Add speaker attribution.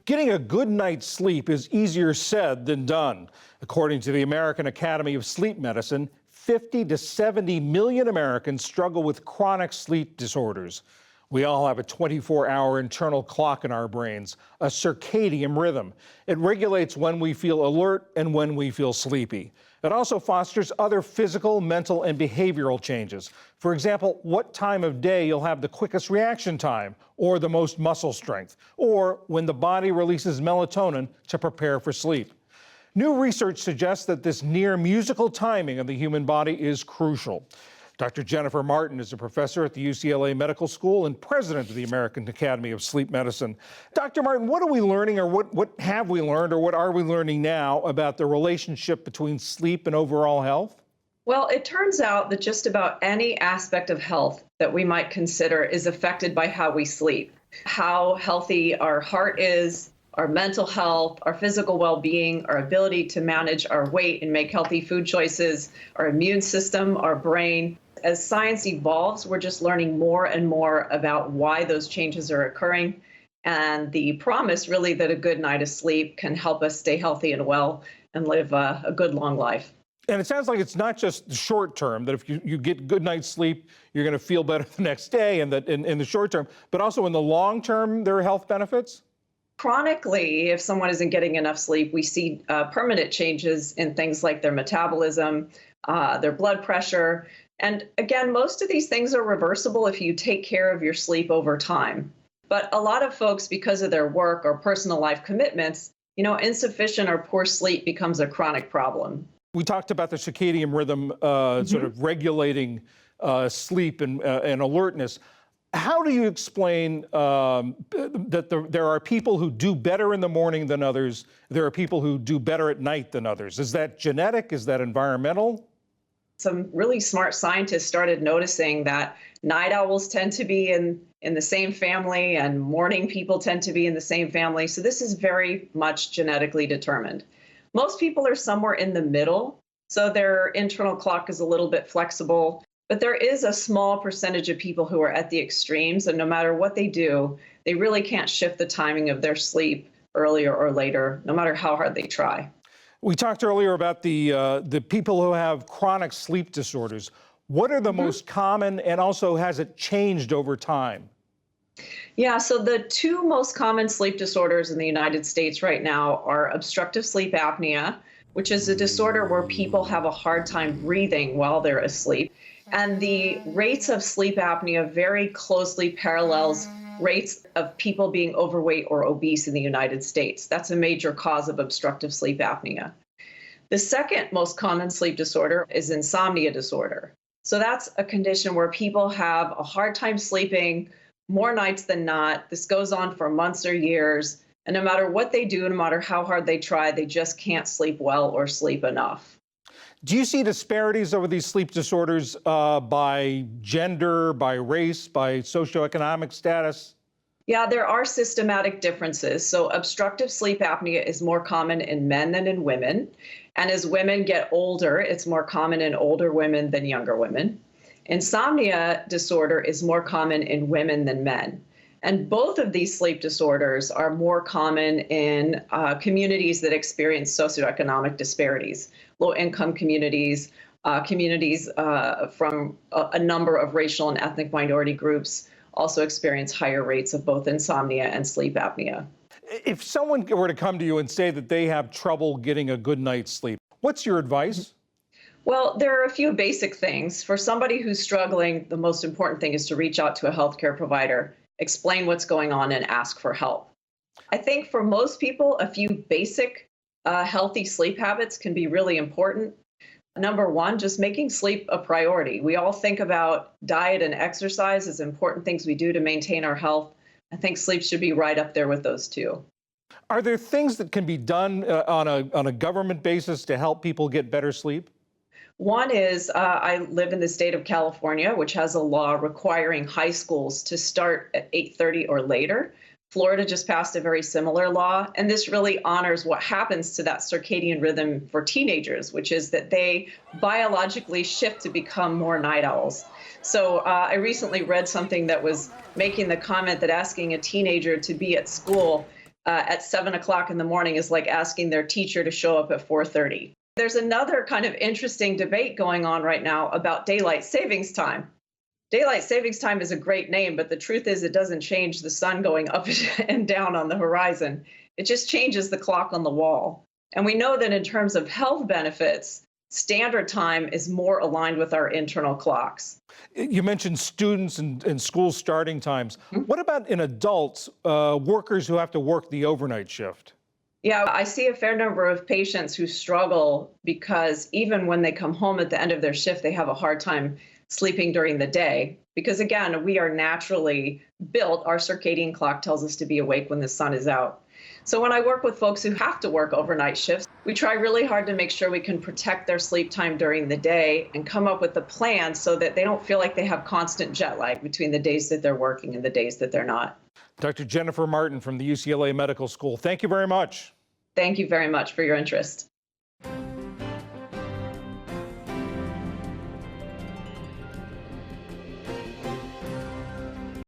Speaker 1: Getting a good night's sleep is easier said than done. According to the American Academy of Sleep Medicine, 50 to 70 million Americans struggle with chronic sleep disorders. We all have a 24-hour internal clock in our brains, a circadian rhythm. It regulates when we feel alert and when we feel sleepy. It also fosters other physical, mental, and behavioral changes. For example, what time of day you'll have the quickest reaction time, or the most muscle strength, or when the body releases melatonin to prepare for sleep. New research suggests that this near musical timing of the human body is crucial. Dr. Jennifer Martin is a professor at the UCLA Medical School and president of the American Academy of Sleep Medicine. Dr. Martin, what are we learning, or what have we learned, or what are we learning now about the relationship between sleep and overall health?
Speaker 2: Well, it turns out that just about any aspect of health that we might consider is affected by how we sleep. How healthy our heart is, our mental health, our physical well-being, our ability to manage our weight and make healthy food choices, our immune system, our brain. As science evolves, we're just learning more and more about why those changes are occurring, and the promise really that a good night of sleep can help us stay healthy and well and live a good long life.
Speaker 1: And it sounds like it's not just short term, that if you get good night's sleep, you're going to feel better the next day, and that in the short term, but also in the long term, there are health benefits?
Speaker 2: Chronically, if someone isn't getting enough sleep, we see permanent changes in things like their metabolism, their blood pressure. And again, most of these things are reversible if you take care of your sleep over time. But a lot of folks, because of their work or personal life commitments, insufficient or poor sleep becomes a chronic problem.
Speaker 1: We talked about the circadian rhythm sort of regulating sleep and alertness. How do you explain that there are people who do better in the morning than others? There are people who do better at night than others. Is that genetic? Is that environmental?
Speaker 2: Some really smart scientists started noticing that night owls tend to be in the same family and morning people tend to be in the same family. So this is very much genetically determined. Most people are somewhere in the middle, so their internal clock is a little bit flexible. But there is a small percentage of people who are at the extremes, and no matter what they do, they really can't shift the timing of their sleep earlier or later, no matter how hard they try.
Speaker 1: We talked earlier about the people who have chronic sleep disorders. What are the most common, and also has it changed over time?
Speaker 2: Yeah, so the two most common sleep disorders in the United States right now are obstructive sleep apnea, which is a disorder where people have a hard time breathing while they're asleep. And the rates of sleep apnea very closely parallels rates of people being overweight or obese in the United States. That's a major cause of obstructive sleep apnea. The second most common sleep disorder is insomnia disorder. So that's a condition where people have a hard time sleeping more nights than not. This goes on for months or years. And no matter what they do, no matter how hard they try, they just can't sleep well or sleep enough.
Speaker 1: Do you see disparities over these sleep disorders by gender, by race, by socioeconomic status?
Speaker 2: Yeah, there are systematic differences. So obstructive sleep apnea is more common in men than in women. And as women get older, it's more common in older women than younger women. Insomnia disorder is more common in women than men. And both of these sleep disorders are more common in communities that experience socioeconomic disparities, low-income communities, communities from a number of racial and ethnic minority groups also experience higher rates of both insomnia and sleep apnea.
Speaker 1: If someone were to come to you and say that they have trouble getting a good night's sleep, what's your advice?
Speaker 2: Well, there are a few basic things. For somebody who's struggling, the most important thing is to reach out to a healthcare provider, explain what's going on, and ask for help. I think for most people, a few basic healthy sleep habits can be really important. Number one, just making sleep a priority. We all think about diet and exercise as important things we do to maintain our health. I think sleep should be right up there with those two.
Speaker 1: Are there things that can be done on a government basis to help people get better sleep?
Speaker 2: One is I live in the state of California, which has a law requiring high schools to start at 8:30 or later. Florida just passed a very similar law, and this really honors what happens to that circadian rhythm for teenagers, which is that they biologically shift to become more night owls. So I recently read something that was making the comment that asking a teenager to be at school at 7 o'clock in the morning is like asking their teacher to show up at 4:30. There's another kind of interesting debate going on right now about daylight savings time. Daylight savings time is a great name, but the truth is it doesn't change the sun going up and down on the horizon. It just changes the clock on the wall. And we know that in terms of health benefits, standard time is more aligned with our internal clocks.
Speaker 1: You mentioned students and school starting times. What about in adults, workers who have to work the overnight shift?
Speaker 2: Yeah, I see a fair number of patients who struggle because even when they come home at the end of their shift, they have a hard time sleeping during the day. Because again, we are naturally built, our circadian clock tells us to be awake when the sun is out. So when I work with folks who have to work overnight shifts, we try really hard to make sure we can protect their sleep time during the day and come up with a plan so that they don't feel like they have constant jet lag between the days that they're working and the days that they're not.
Speaker 1: Dr. Jennifer Martin from the UCLA Medical School, thank you very much.
Speaker 2: Thank you very much for your interest.